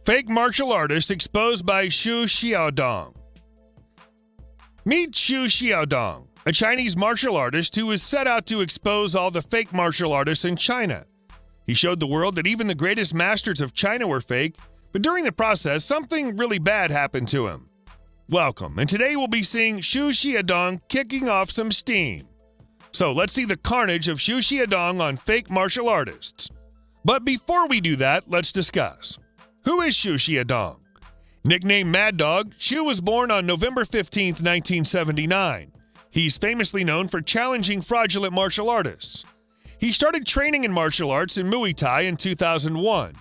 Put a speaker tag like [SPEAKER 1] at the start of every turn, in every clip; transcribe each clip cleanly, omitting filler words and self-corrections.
[SPEAKER 1] Fake martial artist exposed by Xu Xiaodong. Meet Xu Xiaodong, a Chinese martial artist who was set out to expose all the fake martial artists in China. He showed the world that even the greatest masters of China were fake, but during the process, something really bad happened to him. Welcome, and today we'll be seeing Xu Xiaodong kicking off some steam. So let's see the carnage of Xu Xiaodong on fake martial artists. But before we do that, let's discuss. Who is Xu Xiaodong? Nicknamed Mad Dog, Xu was born on November 15, 1979. He's famously known for challenging fraudulent martial artists. He started training in martial arts in Muay Thai in 2001.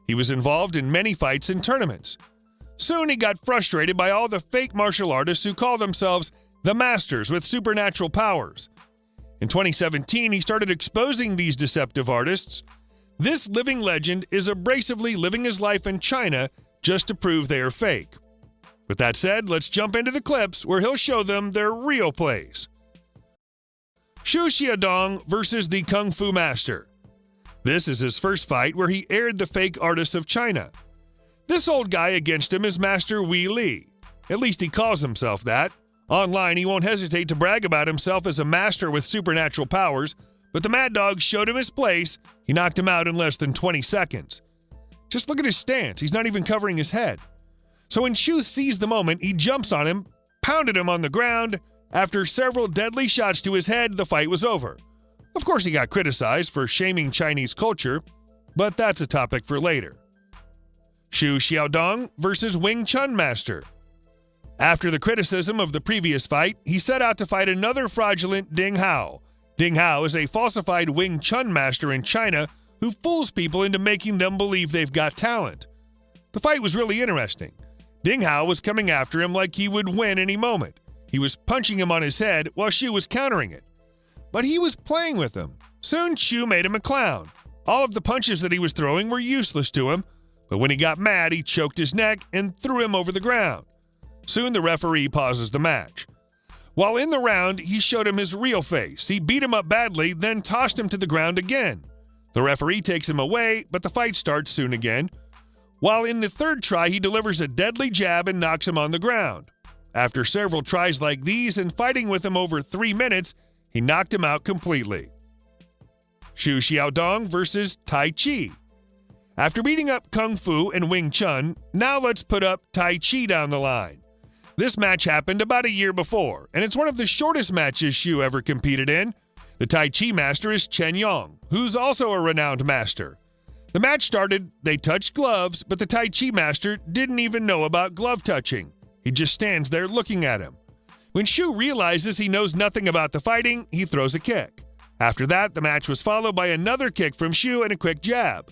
[SPEAKER 1] He was involved in many fights and tournaments. Soon he got frustrated by all the fake martial artists who call themselves the Masters with supernatural powers. In 2017, he started exposing these deceptive artists. This living legend is abrasively living his life in China just to prove they are fake. With that said, let's jump into the clips where he'll show them their real plays. Xu Xiaodong versus the Kung Fu Master. This is his first fight where he aired the fake artists of China. This old guy against him is Master Wei Li. At least he calls himself that. Online, he won't hesitate to brag about himself as a master with supernatural powers, but the Mad Dog showed him his place. He knocked him out in less than 20 seconds. Just look at his stance. He's not even covering his head. So when Xu sees the moment, he jumps on him, pounded him on the ground. After several deadly shots to his head, the fight was over. Of course, he got criticized for shaming Chinese culture, but that's a topic for later. Xu Xiaodong versus Wing Chun Master. After the criticism of the previous fight, he set out to fight another fraudulent Ding Hao. Ding Hao is a falsified Wing Chun master in China who fools people into making them believe they've got talent. The fight was really interesting. Ding Hao was coming after him like he would win any moment. He was punching him on his head while Xu was countering it. But he was playing with him. Soon Xu made him a clown. All of the punches that he was throwing were useless to him, but when he got mad, he choked his neck and threw him over the ground. Soon the referee pauses the match. While in the round, he showed him his real face. He beat him up badly, then tossed him to the ground again. The referee takes him away, but the fight starts soon again. While in the third try, he delivers a deadly jab and knocks him on the ground. After several tries like these and fighting with him over 3 minutes, he knocked him out completely. Xu Xiaodong versus Taichi. After beating up Kung Fu and Wing Chun, now let's put up Taichi down the line. This match happened about a year before, and it's one of the shortest matches Xu ever competed in. The Taichi master is Chen Yong, who's also a renowned master. The match started, they touched gloves, but the Taichi master didn't even know about glove touching. He just stands there looking at him. When Xu realizes he knows nothing about the fighting, he throws a kick. After that, the match was followed by another kick from Xu and a quick jab.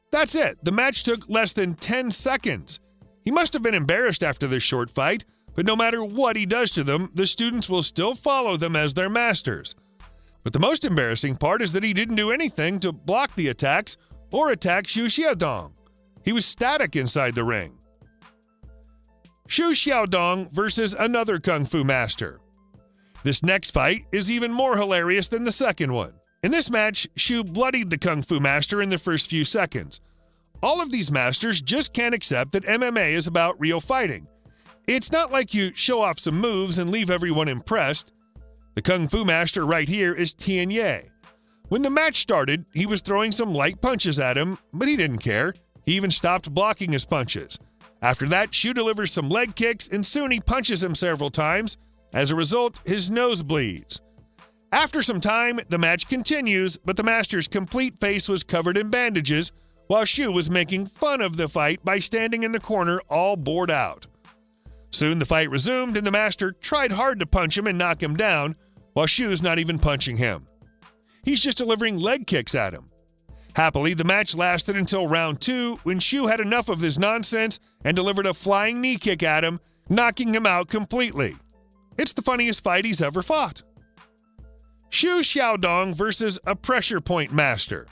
[SPEAKER 1] That's it. The match took less than 10 seconds. He must have been embarrassed after this short fight, but no matter what he does to them, the students will still follow them as their masters. But the most embarrassing part is that he didn't do anything to block the attacks or attack Xu Xiaodong. He was static inside the ring. Xu Xiaodong versus another Kung Fu master. This next fight is even more hilarious than the second one. In this match, Xu bloodied the Kung Fu master in the first few seconds. All of these masters just can't accept that MMA is about real fighting. It's not like you show off some moves and leave everyone impressed. The Kung Fu master right here is Tian Ye. When the match started, he was throwing some light punches at him, but he didn't care. He even stopped blocking his punches. After that, Xu delivers some leg kicks, and soon he punches him several times. As a result, his nose bleeds. After some time, the match continues, but the master's complete face was covered in bandages, while Xu was making fun of the fight by standing in the corner all bored out. Soon the fight resumed, and the master tried hard to punch him and knock him down, while Xu's not even punching him. He's just delivering leg kicks at him. Happily, the match lasted until round 2, when Xu had enough of this nonsense and delivered a flying knee kick at him, knocking him out completely. It's the funniest fight he's ever fought. Xu Xiaodong versus a pressure point master.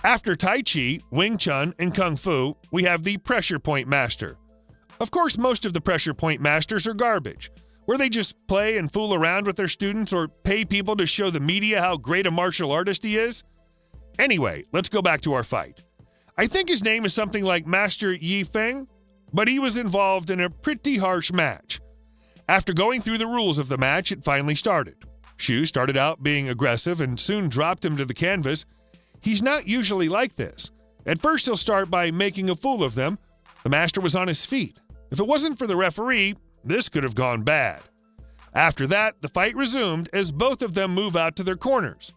[SPEAKER 1] After Taichi, Wing Chun, and Kung Fu, we have the pressure point master. Of course, most of the pressure point masters are garbage, where they just play and fool around with their students or pay people to show the media how great a martial artist he is. Anyway, let's go back to our fight. I think his name is something like Master Yi Feng, but he was involved in a pretty harsh match. After going through the rules of the match, it finally started. Xu started out being aggressive and soon dropped him to the canvas. He's not usually like this. At first, he'll start by making a fool of them. The master was on his feet. If it wasn't for the referee, this could have gone bad. After that, the fight resumed as both of them move out to their corners.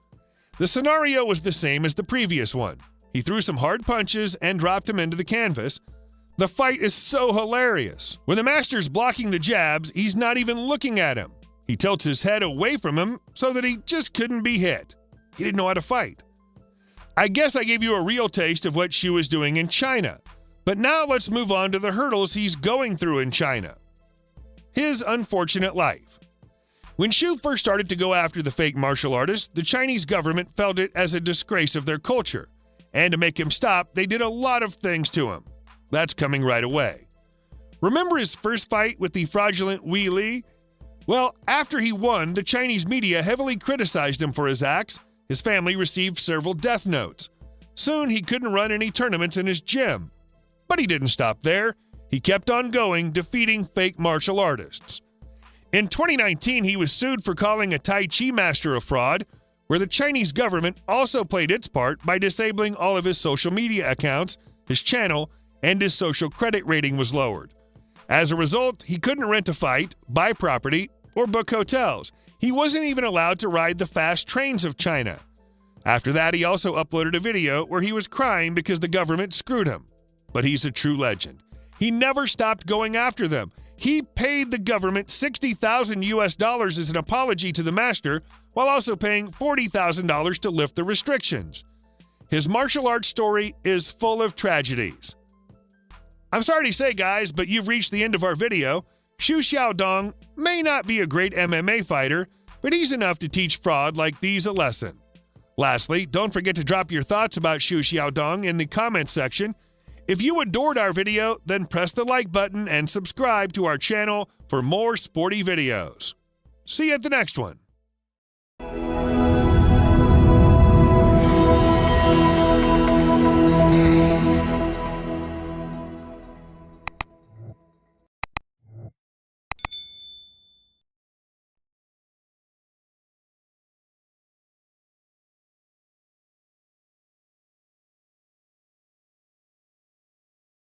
[SPEAKER 1] The scenario was the same as the previous one. He threw some hard punches and dropped him into the canvas. The fight is so hilarious. When the master's blocking the jabs, he's not even looking at him. He tilts his head away from him so that he just couldn't be hit. He didn't know how to fight. I guess I gave you a real taste of what Xu is doing in China. But now let's move on to the hurdles he's going through in China. His unfortunate life. When Xu first started to go after the fake martial artists, the Chinese government felt it as a disgrace of their culture. And to make him stop, they did a lot of things to him. That's coming right away. Remember his first fight with the fraudulent Wei Li? Well, after he won, the Chinese media heavily criticized him for his acts. His family received several death notes. Soon, he couldn't run any tournaments in his gym. But he didn't stop there. He kept on going, defeating fake martial artists. In 2019, he was sued for calling a Taichi master a fraud, where the Chinese government also played its part by disabling all of his social media accounts, his channel, and his social credit rating was lowered. As a result, he couldn't rent a fight, buy property, or book hotels. He wasn't even allowed to ride the fast trains of China. After that, he also uploaded a video where he was crying because the government screwed him. But he's a true legend. He never stopped going after them. He paid the government $60,000 as an apology to the master, while also paying $40,000 to lift the restrictions. His martial arts story is full of tragedies. I'm sorry to say, guys, but you've reached the end of our video. Xu Xiaodong may not be a great MMA fighter, but he's enough to teach fraud like these a lesson. Lastly, don't forget to drop your thoughts about Xu Xiaodong in the comments section. If you adored our video, then press the like button and subscribe to our channel for more sporty videos. See you at the next one.